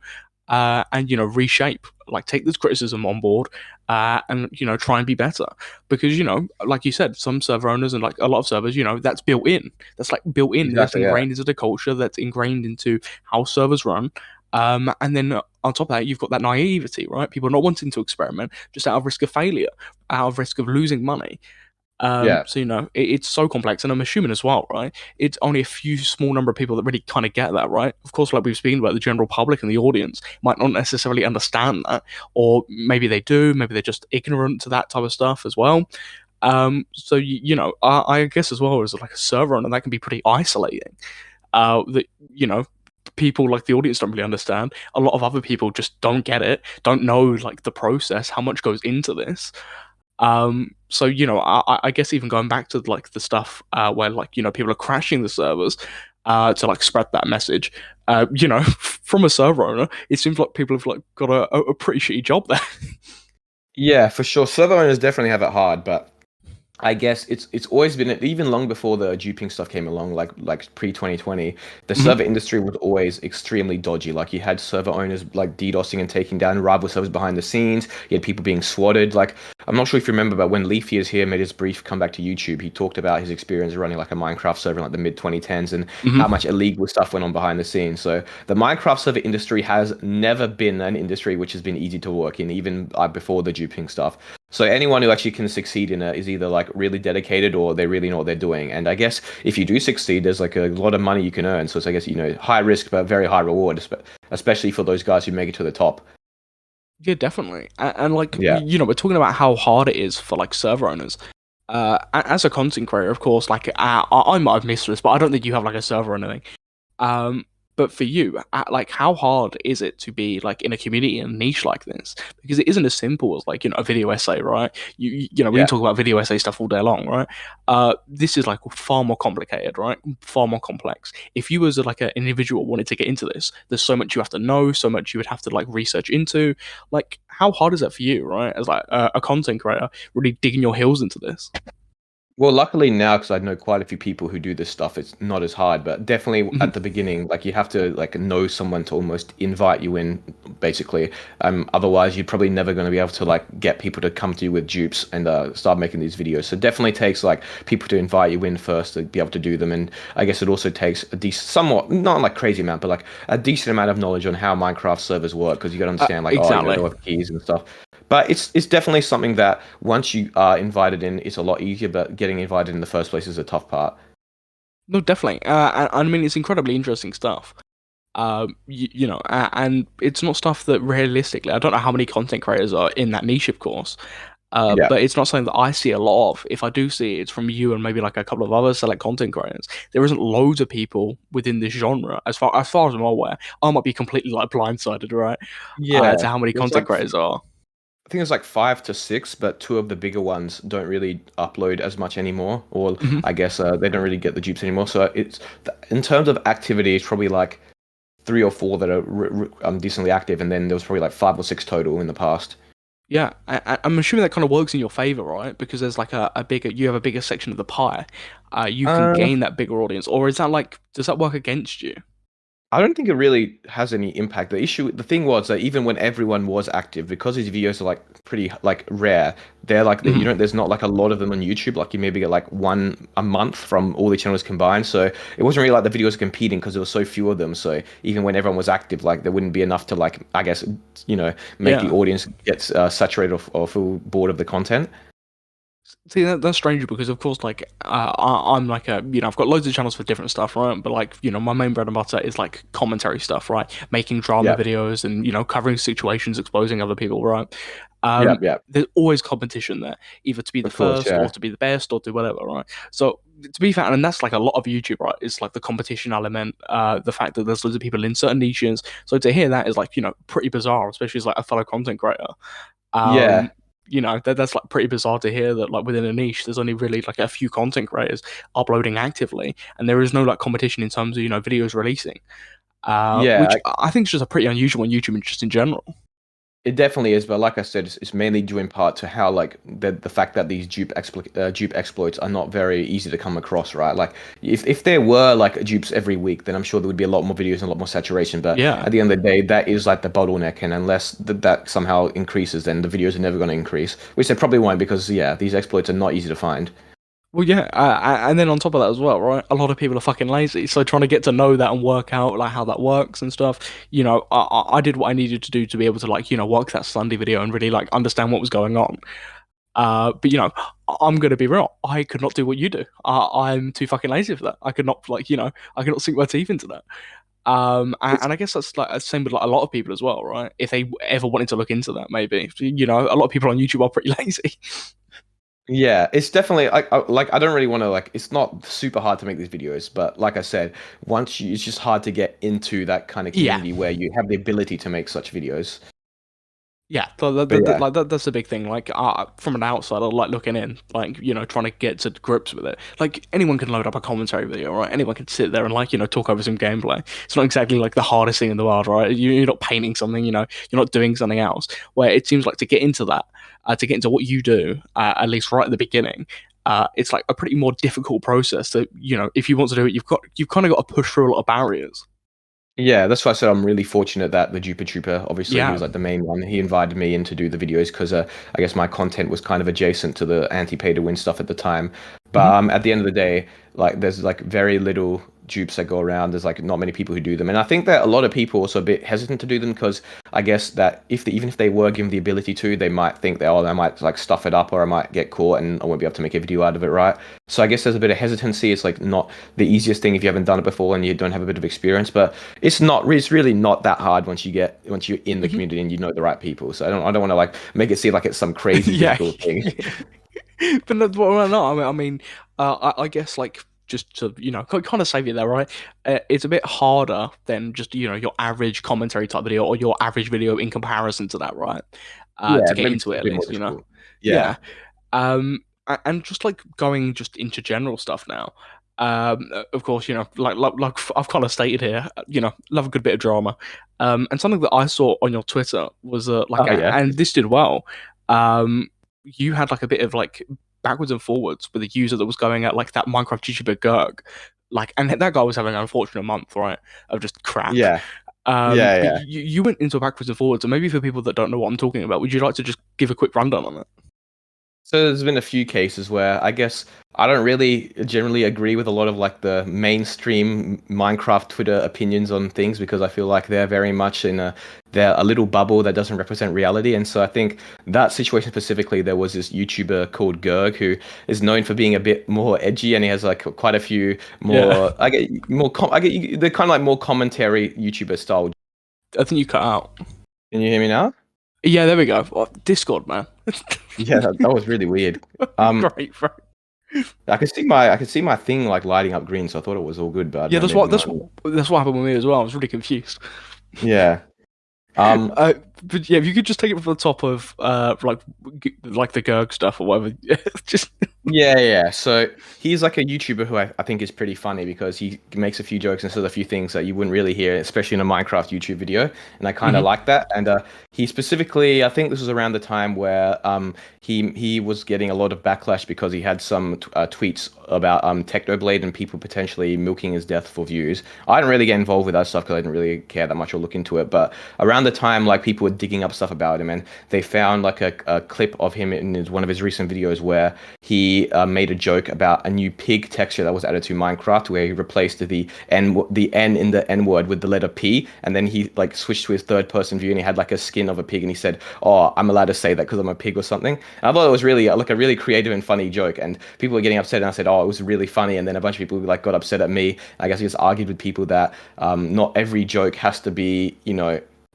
and reshape, like take this criticism on board, and try and be better, because like you said, some server owners and like a lot of servers, that's built in, that's like built in, that's exactly. Yeah, ingrained into the culture, that's ingrained into how servers run. And then on top of that, you've got that naivety, right? People not wanting to experiment just out of risk of failure, out of risk of losing money. yeah. So it's so complex, and I'm assuming as well, right? It's only a few small number of people that really kind of get that, right? Of course, like we've spoken about, the general public and the audience might not necessarily understand that, or maybe they do, maybe they're just ignorant to that type of stuff as well. So I guess as well as like a server owner, that can be pretty isolating. That people like the audience don't really understand. A lot of other people just don't get it, don't know like the process, how much goes into this. So I guess even going back to like the stuff where like people are crashing the servers to like spread that message. From a server owner, it seems like people have like got a pretty shitty job there. Yeah, for sure. Server owners definitely have it hard, but I guess it's always been, even long before the duping stuff came along, like pre 2020, the Mhm. server industry was always extremely dodgy. Like you had server owners like DDoSing and taking down rival servers behind the scenes. You had people being swatted. Like I'm not sure if you remember, but when Leafy is here made his brief comeback to YouTube, he talked about his experience running like a Minecraft server in like the mid 2010s and how Mhm. much illegal stuff went on behind the scenes. So the Minecraft server industry has never been an industry which has been easy to work in, even before the duping stuff. So anyone who actually can succeed in it is either like really dedicated or they really know what they're doing. And I guess if you do succeed, there's like a lot of money you can earn. So it's, I guess, high risk but very high reward, especially for those guys who make it to the top. Yeah, definitely. And like Yeah. we're talking about how hard it is for like server owners. As a content creator, of course, like I might have missed this, but I don't think you have like a server or anything. Um, but for you, like, how hard is it to be like in a community and niche like this? Because it isn't as simple as like a video essay, right? We can Yeah. talk about video essay stuff all day long, right? This is like far more complicated, right? Far more complex. If you as like an individual wanted to get into this, there's so much you have to know, so much you would have to like research into. Like, how hard is that for you, right? As like a content creator, really digging your heels into this. Well, luckily now, because I know quite a few people who do this stuff, it's not as hard. But definitely Mhm. at the beginning, like you have to like know someone to almost invite you in, basically. Otherwise, you're probably never going to be able to like get people to come to you with dupes and start making these videos. So definitely takes like people to invite you in first to be able to do them. And I guess it also takes a decent, somewhat not like crazy amount, but like a decent amount of knowledge on how Minecraft servers work, because you got to understand like, oh, you got to Exactly. know what keys and stuff. But it's definitely something that once you are invited in, it's a lot easier. But getting invited in the first place is a tough part. No, definitely. I mean, it's incredibly interesting stuff. And it's not stuff that realistically, I don't know how many content creators are in that niche, of course. Yeah, But it's not something that I see a lot of. If I do see it, it's from you and maybe like a couple of other select content creators. There isn't loads of people within this genre, as far as I'm aware. I might be completely like blindsided, right? yeah. To how many There's content like creators are. I think it's like 5 to 6, but two of the bigger ones don't really upload as much anymore, or Mhm. I guess they don't really get the dupes anymore. So it's in terms of activity, it's probably like three or four that are decently active, and then there was probably like five or six total in the past. Yeah, I'm assuming that kind of works in your favor, right? Because there's like a bigger, you have a bigger section of the pie. You can Uh, gain that bigger audience, or is that like, does that work against you? I don't think it really has any impact. The thing was that even when everyone was active, because these videos are like pretty like rare, they're like you Mhm. know, there's not like a lot of them on YouTube. Like you maybe get like one a month from all the channels combined. So it wasn't really like the videos competing because there were so few of them. So even when everyone was active, like there wouldn't be enough to like I guess make the Yeah. audience get saturated or feel bored of the content. See, that's strange because, of course, like I'm like I've got loads of channels for different stuff, right? But like, my main bread and butter is like commentary stuff, right? Making drama Yeah, videos and covering situations, exposing other people, right? yeah, yeah. There's always competition there, either to be the Of course, first or yeah, to be the best or do whatever, right? So to be fair, and that's like a lot of YouTube, right? It's like the competition element, the fact that there's loads of people in certain niches. So to hear that is like pretty bizarre, especially as like a fellow content creator. yeah. Um, that's like pretty bizarre to hear that like within a niche, there's only really like a few content creators uploading actively, and there is no like competition in terms of videos releasing. Which Yeah, I think is just a pretty unusual on YouTube and just in general. it definitely is, but like I said, it's mainly due in part to how like the fact that these dupe exploits are not very easy to come across, right? Like if there were like dupes every week, then I'm sure there would be a lot more videos and a lot more saturation. But Yeah. at the end of the day, that is like the bottleneck, and unless that somehow increases, then the videos are never going to increase, which they probably won't because yeah, these exploits are not easy to find. Well, yeah, and then on top of that as well, right? A lot of people are fucking lazy, so trying to get to know that and work out like how that works and stuff. I did what I needed to do to be able to like work that SSundee video and really like understand what was going on. But I'm gonna be real. I could not do what you do. I'm too fucking lazy for that. I could not like I could not sink my teeth into that. And I guess that's like the same with like a lot of people as well, right? If they ever wanted to look into that, maybe a lot of people on YouTube are pretty lazy. Yeah, it's definitely like I don't really want to like it's not super hard to make these videos, but like I said, it's just hard to get into that kind of Yeah. community where you have the ability to make such videos. Yeah, But yeah, that's a big thing. Like, from an outsider, like looking in, like trying to get to grips with it. Like, anyone can load up a commentary video, right? Anyone can sit there and like talk over some gameplay. It's not exactly like the hardest thing in the world, right? You're not painting something, you're not doing something else. Where it seems like to get into that, to get into what you do, at least right at the beginning, it's like a pretty more difficult process. That if you want to do it, you've kind of got to push through a lot of barriers. yeah, that's why I said I'm really fortunate that the Jupiter Trooper, obviously he Yeah. was like the main one. He invited me in to do the videos because I guess my content was kind of adjacent to the anti-pay to win stuff at the time. But Hmm. at the end of the day, like there's like very little dupes that go around. There's like not many people who do them, and I think that a lot of people are also a bit hesitant to do them because I guess that even if they were given the ability to, they might think that I might like stuff it up or I might get caught and I won't be able to make a video out of it, right? So I guess there's a bit of hesitancy. It's like not the easiest thing if you haven't done it before and you don't have a bit of experience, but it's really not that hard once you're in the Hmm. community and you know the right people. So I don't want to like make it seem like it's some crazy Yeah. difficult thing. But no, well, no, I guess like just to kind of save you there, right? It's a bit harder than just your average commentary type video or your average video in comparison to that, right? To Yeah, get maybe into just it a at bit more least. difficult. Yeah. Yeah. And just like going just into general stuff now. Of course, like I've kind of stated here, love a good bit of drama. And something that I saw on your Twitter was Oh yeah. and this did well. Um, you had like a bit of like backwards and forwards with a user that was going at like that Minecraft YouTuber Gerg, like, and that guy was having an unfortunate month, right, of just crap. Yeah. Yeah, But yeah. you went into backwards and forwards, and maybe for people that don't know what I'm talking about, would you like to just give a quick rundown on it? So there's been a few cases where I guess I don't really generally agree with a lot of like the mainstream Minecraft Twitter opinions on things because I feel like they're very much they're a little bubble that doesn't represent reality. And so I think that situation specifically, there was this YouTuber called Gerg who is known for being a bit more edgy and he has like quite a few Yeah, more I get they're kind of like more commentary YouTuber style. I think you cut out. Can you hear me now? Yeah, there we go. Oh, Discord, man. Yeah, that was really weird. Um, Great, right. I could see my thing like lighting up green, so I thought it was all good, but I don't Yeah, know, maybe that's not. what that's what happened with me as well. I was really confused. Yeah. Um, but yeah, if you could just take it from the top of like the Gerg stuff or whatever, just Yeah. So he's like a YouTuber who I think is pretty funny because he makes a few jokes and says a few things that you wouldn't really hear, especially in a Minecraft YouTube video. And I kind of Mhm. like that. And he specifically, I think this was around the time where he was getting a lot of backlash because he had some tweets about Technoblade and people potentially milking his death for views. I didn't really get involved with that stuff because I didn't really care that much or look into it. But around the time, like people were digging up stuff about him, and they found like a clip of him in one of his recent videos where he made a joke about a new pig texture that was added to Minecraft, where he replaced the N in the N word with the letter P, and then he like switched to his third person view, and he had like a skin of a pig, and he said, "Oh, I'm allowed to say that because I'm a pig or something." And I thought it was really like a really creative and funny joke, and people were getting upset, and I said, "Oh, it was really funny," and then a bunch of people like got upset at me. I guess I just argued with people that not every joke has to be,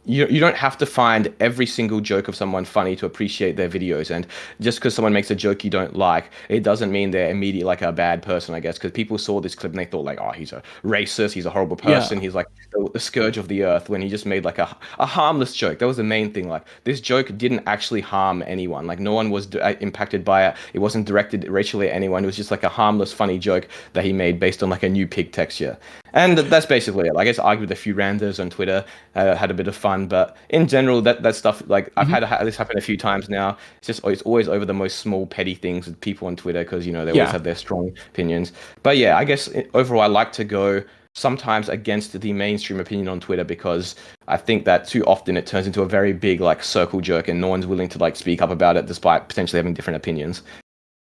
you don't have to find every single joke of someone funny to appreciate their videos. And just because someone makes a joke you don't like, it doesn't mean they're immediately like a bad person, I guess. Because people saw this clip and they thought like, oh, he's a racist, he's a horrible Yeah, person, he's like the scourge of the earth. When he just made like a harmless joke. That was the main thing. Like this joke didn't actually harm anyone. Like no one was impacted by it. It wasn't directed racially at anyone. It was just like a harmless, funny joke that he made based on like a new pig texture. And that's basically it. Like, I guess I argued with a few randos on Twitter, had a bit of fun, but in general, that stuff like I've hmm had this happen a few times now. It's always over the most small petty things with people on Twitter because they always yeah. have their strong opinions. But yeah, I guess overall, I like to go sometimes against the mainstream opinion on Twitter because I think that too often it turns into a very big like circle jerk and no one's willing to like speak up about it despite potentially having different opinions.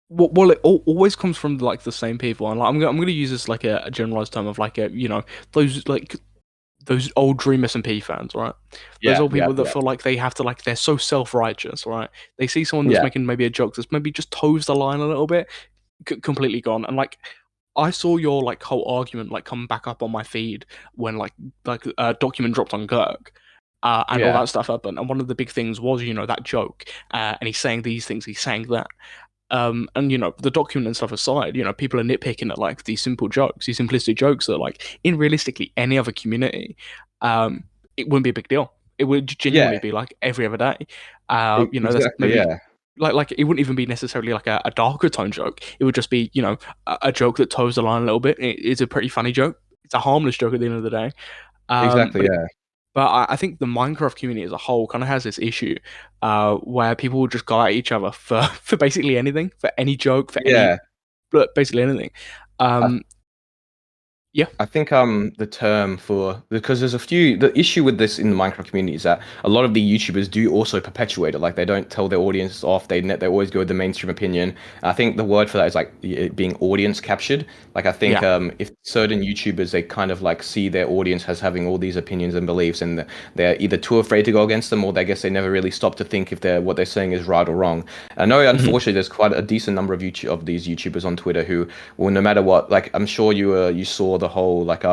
Well, it always comes from like the same people, and like, I'm gonna use this like a generalized term of like those like those old Dream SMP fans, right? Those Yeah, old yeah, people that yeah, feel like they have to like they're so self-righteous, right? They see someone that's yeah, making maybe a joke that's maybe just toes the line a little bit, completely gone. And like I saw your like whole argument like come back up on my feed when document dropped on Kirk. And all yeah, that stuff happened, and one of the big things was, that joke, and he's saying these things, he's saying that, and the document and stuff aside, people are nitpicking at like these simple jokes, these simplistic jokes that like in realistically any other community, um, it wouldn't be a big deal. It would genuinely yeah, be like every other day. There's exactly, maybe yeah, like it wouldn't even be necessarily like a darker tone joke. It would just be a joke that toes the line a little bit. It's a pretty funny joke. It's a harmless joke at the end of the day. exactly, But yeah, I think the Minecraft community as a whole kind of has this issue where people will just go at each other for, for basically anything, for any joke, for any, yeah. basically anything. I Um, yeah, I think the term for because there's a few the issue with this in the Minecraft community is that a lot of the YouTubers do also perpetuate it. Like they don't tell their audience off. They always go with the mainstream opinion. I think the word for that is like it being audience captured. Like I think yeah. if certain YouTubers they kind of like see their audience as having all these opinions and beliefs, and they're either too afraid to go against them, or they guess they never really stop to think if what they're saying is right or wrong. I know Mhm. unfortunately there's quite a decent number of of these YouTubers on Twitter who well, no matter what, like I'm sure you saw the whole like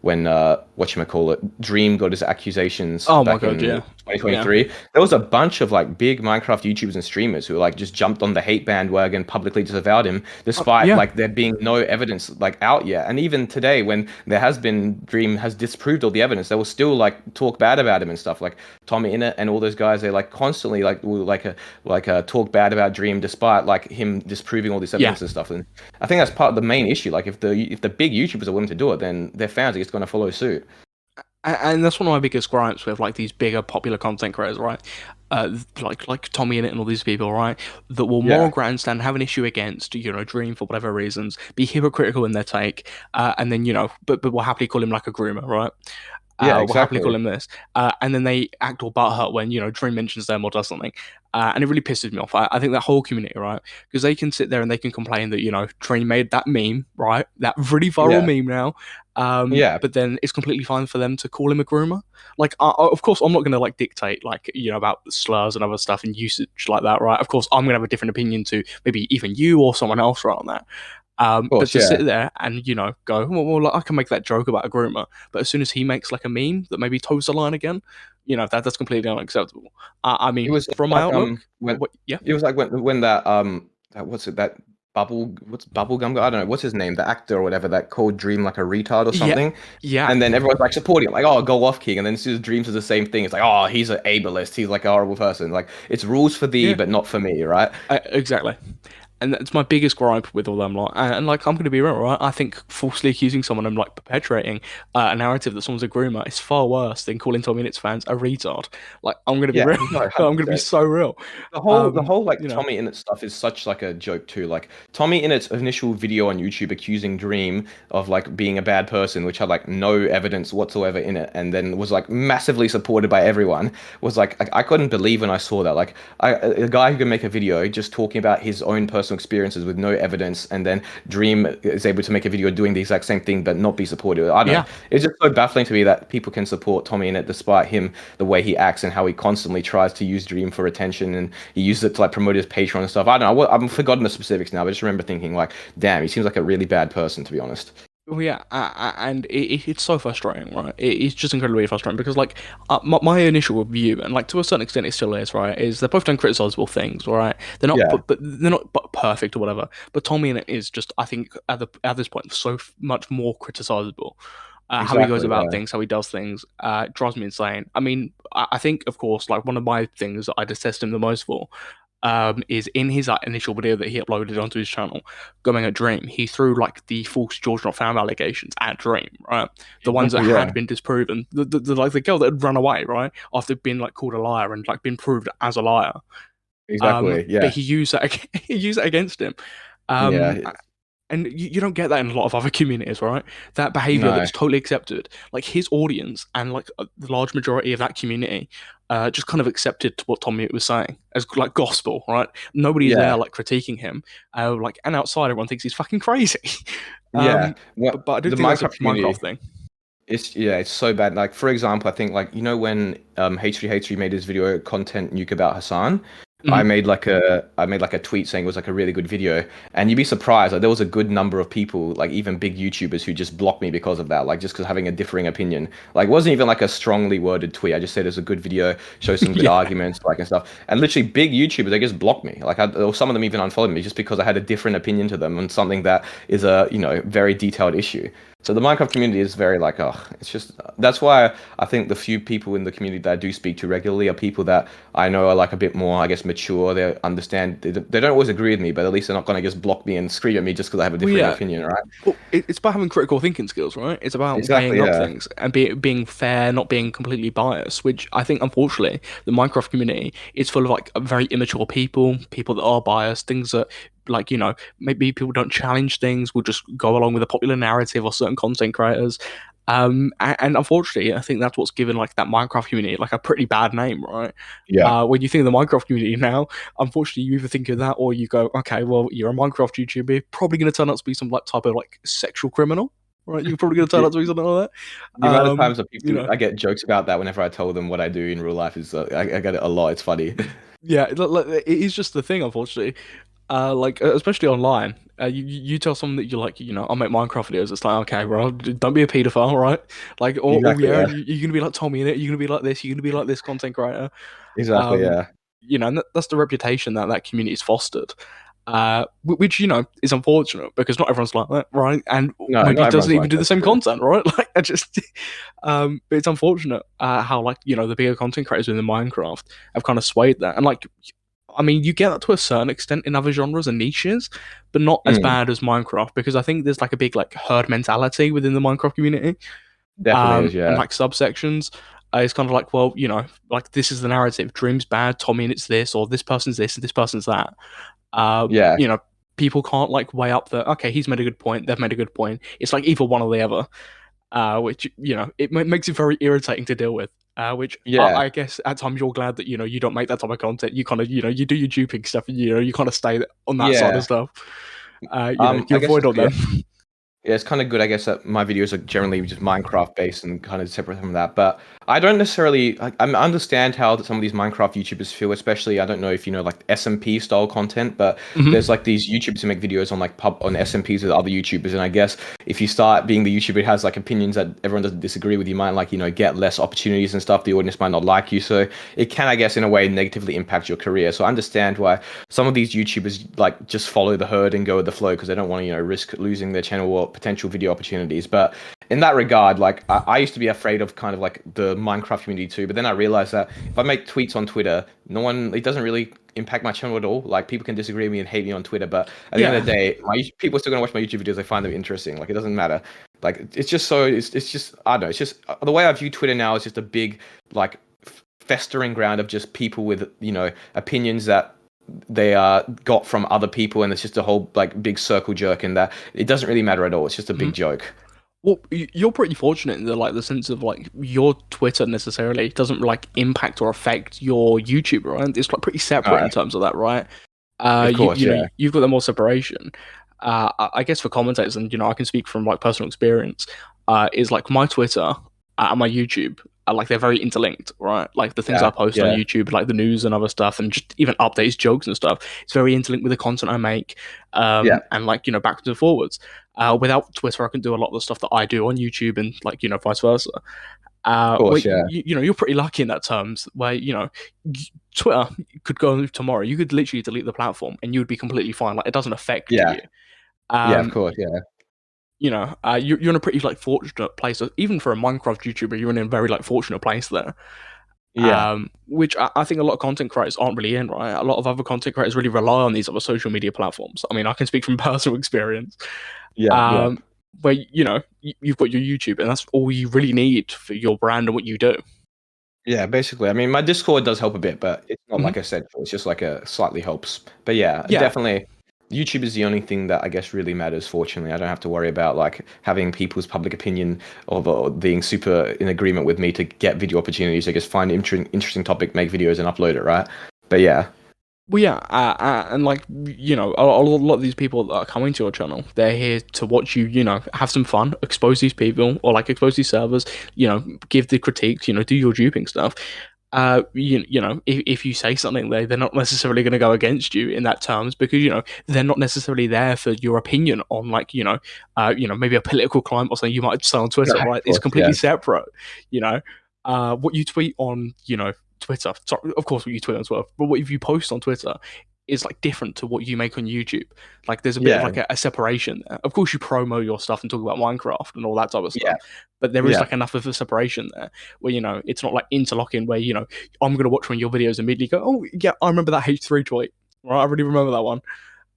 when whatchamacallit, Dream got his accusations Oh my back god, in yeah, yeah, 2023. There was a bunch of like big Minecraft YouTubers and streamers who like just jumped on the hate bandwagon, publicly disavowed him, despite yeah, like there being no evidence like out yet. And even today, when there has been Dream has disproved all the evidence, they will still like talk bad about him and stuff. Like TommyInnit and all those guys, they like constantly like will talk bad about Dream despite like him disproving all this yeah. evidence and stuff. And I think that's part of the main issue. Like if the big YouTubers are willing to do it, then their fans are just going to follow suit. And that's one of my biggest gripes with like these bigger popular content creators, right? Like Tommy in it and all these people, right? That will moral Yeah, grandstand, have an issue against Dream for whatever reasons, be hypocritical in their take, and then but we'll happily call him like a groomer, right? yeah, We'll happily exactly. call him this, and then they act all butthurt when Dream mentions them or does something, and it really pisses me off. I think that whole community, right? Because they can sit there and they can complain that Dream made that meme, right? That really viral Yeah, meme now, yeah, but then it's completely fine for them to call him a groomer. Like, of course, I'm not going to like dictate like about slurs and other stuff and usage like that, right? Of course, I'm going to have a different opinion to maybe even you or someone else right on that. of But course, to yeah. sit there and go, well, like, I can make that joke about a groomer, but as soon as he makes like a meme that maybe toes the line again, that's completely unacceptable. I It mean, was just from my like outlook, when what? Yeah, it was like when that that what's it that what's Bubblegum? I don't know what's his name, the actor or whatever that called Dream like a retard or Yeah, something. yeah, And then everyone's like supporting him, like, oh, go off, King. And then as soon as Dreams is the same thing, it's like, oh, he's an ableist. He's like a horrible person. Like, it's rules for thee, yeah, but not for me, right? exactly. And that's my biggest gripe with all them. Like, and like, I'm going to be real, right? I think falsely accusing someone of like perpetuating a narrative that someone's a groomer is far worse than calling TommyInnit's fans a retard. Like, I'm going to be Yeah, real. no, I'm going to be 100%. so real. The whole like You know, Tommy Innit stuff is such like a joke too. Like Tommy Innit's initial video on YouTube accusing Dream of like being a bad person, which had like no evidence whatsoever in it, and then was like massively supported by everyone, was like I couldn't believe when I saw that. Like a guy who can make a video just talking about his own personal experiences with no evidence, and then Dream is able to make a video doing the exact same thing but not be supported. I don't know. yeah. It's just so baffling to me that people can support Tommy Innit despite him, the way he acts and how he constantly tries to use Dream for attention, and he used it to like promote his Patreon and stuff. I don't know. I've forgotten the specifics now, but I just remember thinking like, damn, he seems like a really bad person, to be honest. Well, yeah, and it's so frustrating, right? It's just incredibly frustrating because, like, my initial view, and like to a certain extent, it still is, right? Is they're both done criticizable things, right? They're not, Yeah, but they're not but perfect or whatever. But Tommy in it is just, I think, at this point, so much more criticizable. How he goes exactly. about Yeah. things, how he does things, drives me insane. I mean, I think, of course, like one of my things that I detest him the most for is in his like, initial video that he uploaded onto his channel, going at Dream. He threw like the false George not found allegations at Dream, right? The ones that Yeah, had been disproven. Like the girl that had run away, right, after being like called a liar and like been proved as a liar. exactly. But Yeah. he used that he used that against him. Um, Yeah. and you don't get that in a lot of other communities, right? That behavior No. that's totally accepted. Like his audience and like the large majority of that community just kind of accepted what Tommy was saying as like gospel, right? Nobody's there Yeah. like critiquing him. Like and outside, everyone thinks he's fucking crazy. Yeah. What But I do the think that's a Minecraft Minecraft community. thing. It's so bad. Like for example, I think like when H3H3 made his video content nuke about Hassan, Mhm. I made like a tweet saying it was like a really good video, and you'd be surprised like there was a good number of people, like even big YouTubers, who just blocked me because of that, like just because having a differing opinion. Like it wasn't even like a strongly worded tweet. I just said it's a good video, show some good Yeah. arguments, like and stuff. And literally big YouTubers, they just blocked me. Or some of them even unfollowed me just because I had a different opinion to them on something that is a very detailed issue. So the Minecraft community is very like, oh, it's just that's why I think the few people in the community that I do speak to regularly are people that I know are like a bit more, I guess, mature. They understand. They don't always agree with me, but at least they're not going to just block me and scream at me just because I have a Well, differing yeah. opinion, right? Well, it's about having critical thinking skills, right? It's about Exactly. weighing up Yeah. things and being fair, not being completely biased. Which I think, unfortunately, the Minecraft community is full of like very immature people, people that are biased, things that like maybe people don't challenge things, will just go along with a popular narrative or certain content creators. And unfortunately, I think that's what's given like that Minecraft community like a pretty bad name, right? Yeah. When you think of the Minecraft community now, unfortunately, you either think of that or you go, okay, well, you're a Minecraft YouTuber, you're probably going to turn out to be some like type of like sexual criminal, right? You're probably going to turn The, out to be something like that. the amount of times that You people know, I get jokes about that whenever I tell them what I do in real life is I get it a lot. It's funny. yeah, it is just the thing, unfortunately. Like especially online, you tell someone that you like, I'll make Minecraft videos. It's like, okay, bro, don't be a pedophile, right? Like, or Exactly. yeah, Yeah. you're gonna be like Tommy in it. You're gonna be like this. You're gonna be like this content creator. Exactly. Um, Yeah. and that's the reputation that that community's fostered. Which is unfortunate because not everyone's like that, right? And No, maybe not doesn't everyone's even like do the that. same True. content, right? Like, I just, but it's unfortunate how like the bigger content creators within Minecraft have kind of swayed that, and like, I mean, you get that to a certain extent in other genres and niches, but not as Mm, bad as Minecraft because I think there's like a big like herd mentality within the Minecraft community, definitely is. and Yeah. like subsections. It's kind of like, well, like this is the narrative. Dream's bad, Tommy and it's this, or this person's this and this person's that. Uh, Yeah. you know, people can't like weigh up the okay, he's made a good point, they've made a good point. It's like either one or the other, which it makes it very irritating to deal with. Which Yeah. I guess at times you're glad that you don't make that type of content. You kind of you do your duping stuff, and you kind of stay on that side of Yeah. stuff. I You guess avoid all yeah. them. Yeah, it's kind of good, I guess, that my videos are generally just Minecraft based and kind of separate from that. But I don't necessarily, I understand how some of these Minecraft YouTubers feel, especially, I don't know if you know, like SMP style content, but there's Hmm. like these YouTubers who make videos on like pub on SMPs with other YouTubers. And I guess if you start being the YouTuber who has like opinions that everyone doesn't disagree with, you might like, get less opportunities and stuff. The audience might not like you. So it can, I guess, in a way, negatively impact your career. So I understand why some of these YouTubers like just follow the herd and go with the flow because they don't want to, risk losing their channel or potential video opportunities. But in that regard, like I used to be afraid of kind of like the Minecraft community too, but then I realized that if I make tweets on Twitter, it doesn't really impact my channel at all. Like people can disagree with me and hate me on Twitter, but at the end of Yeah. the day, people are still gonna watch my YouTube videos. They find them interesting. Like it doesn't matter. Like it's just I don't know. It's just the way I view Twitter now is just a big like festering ground of just people with opinions that they got from other people, and it's just a whole like big circle jerk, and that it doesn't really matter at all. It's just a big Mhm. joke. Well, you're pretty fortunate in the sense of like your Twitter necessarily doesn't like impact or affect your YouTube, right? It's like pretty separate in No, terms of that, right? of You course, you know yeah, you've got that more separation. I guess for commentators, and I can speak from like personal experience. Is like my Twitter and my YouTube are like they're very interlinked, right? Like the things I yeah, post on yeah, YouTube, like the news and other stuff, and just even updates, jokes and stuff. It's very interlinked with the content I make, yeah, and like backwards and forwards. Without Twitter, I can do a lot of the stuff that I do on YouTube, and like vice versa. of Where course, yeah, you're pretty lucky in that terms, where Twitter could go tomorrow. You could literally delete the platform, and you would be completely fine. Like it doesn't affect yeah, you. yeah, of Um, course, yeah, you're in a pretty like fortunate place. Even for a Minecraft YouTuber, you're in a very like fortunate place there. yeah, Which I think a lot of content creators aren't really in, right? A lot of other content creators really rely on these other social media platforms. I mean, I can speak from personal experience. yeah, yeah. Um, where you've got your YouTube, and that's all you really need for your brand and what you do. Yeah, basically. I mean, my Discord does help a bit, but it's not Mhm. like I said. It's just like a slightly helps. But yeah, Yeah, definitely. YouTube is the only thing that I guess really matters. Fortunately, I don't have to worry about like having people's public opinion or being super in agreement with me to get video opportunities. I just find interesting topic, make videos, and upload it. Right. But yeah, well, yeah, and like a lot of these people that are coming to your channel, they're here to watch you, have some fun, expose these people, or like expose these servers, give the critiques, do your duping stuff. If you say something, they're not necessarily going to go against you in that terms because they're not necessarily there for your opinion on like maybe a political climate or something you might say on no, Twitter, of right? It's course, yeah, completely separate, you know. What you tweet on, Twitter. Sorry, of course, what you tweet on Twitter, but what if you post on Twitter is like different to what you make on YouTube. Like there's a bit of yeah, like a separation there. Of course, you promo your stuff and talk about Minecraft and all that type of yeah, stuff, but there is yeah, like enough of a separation there where it's not like interlocking where I'm gonna watch one of your videos and immediately go, oh yeah, I remember that H3 tweet. Right, I really remember that one.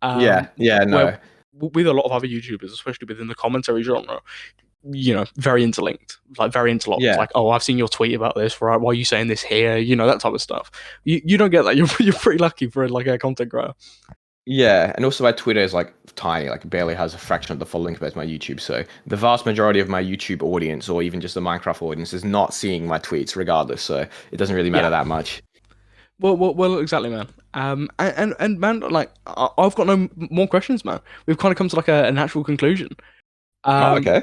yeah, yeah. Where No, with a lot of other YouTubers, especially within the commentary genre, very interlinked, like very interlocked. yeah. Like, oh, I've seen your tweet about this, right? Why are you saying this here? That type of stuff. You don't get that. You're pretty lucky for like a content creator. Yeah, and also my Twitter is like tiny, like barely has a fraction of the following compared to my YouTube. So the vast majority of my YouTube audience, or even just the Minecraft audience, is not seeing my tweets regardless. So it doesn't really matter Yeah. that much. Well, exactly, man. And man, like, I've got no more questions, man. We've kind of come to like a natural conclusion. Oh, Um, okay.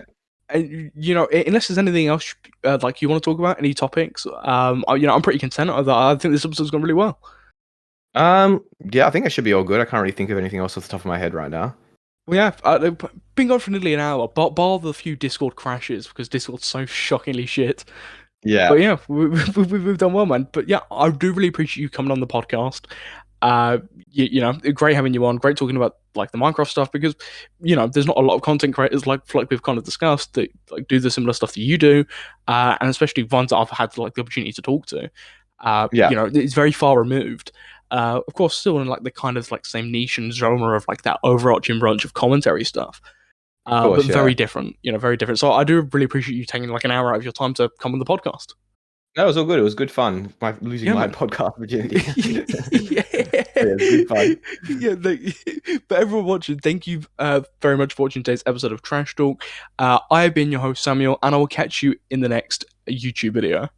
and, unless there's anything else like you want to talk about, any topics, I'm pretty content with that. I think this episode's gone really well. Yeah, I think I should be all good. I can't really think of anything else off the top of my head right now. We have been going for nearly an hour, but bar the few Discord crashes because Discord's so shockingly shit. Yeah, But yeah, we've done well, man. But yeah, I do really appreciate you coming on the podcast. Uh, great having you on. Great talking about like the Minecraft stuff because there's not a lot of content creators like we've kind of discussed that like do the similar stuff that you do, and especially ones that I've had like the opportunity to talk to. yeah, It's very far removed. Of course, still in like the kind of like same niche and genre of like that overarching branch of commentary stuff. of But course, yeah. very different, very different. So I do really appreciate you taking like an hour out of your time to come on the podcast. That was all good. It was good fun. Losing Yeah, my man. podcast virginity. Yeah, Yeah, it was good fun. yeah. But everyone watching, thank you very much for watching today's episode of Trash Talk. I have been your host Samuel, and I will catch you in the next YouTube video.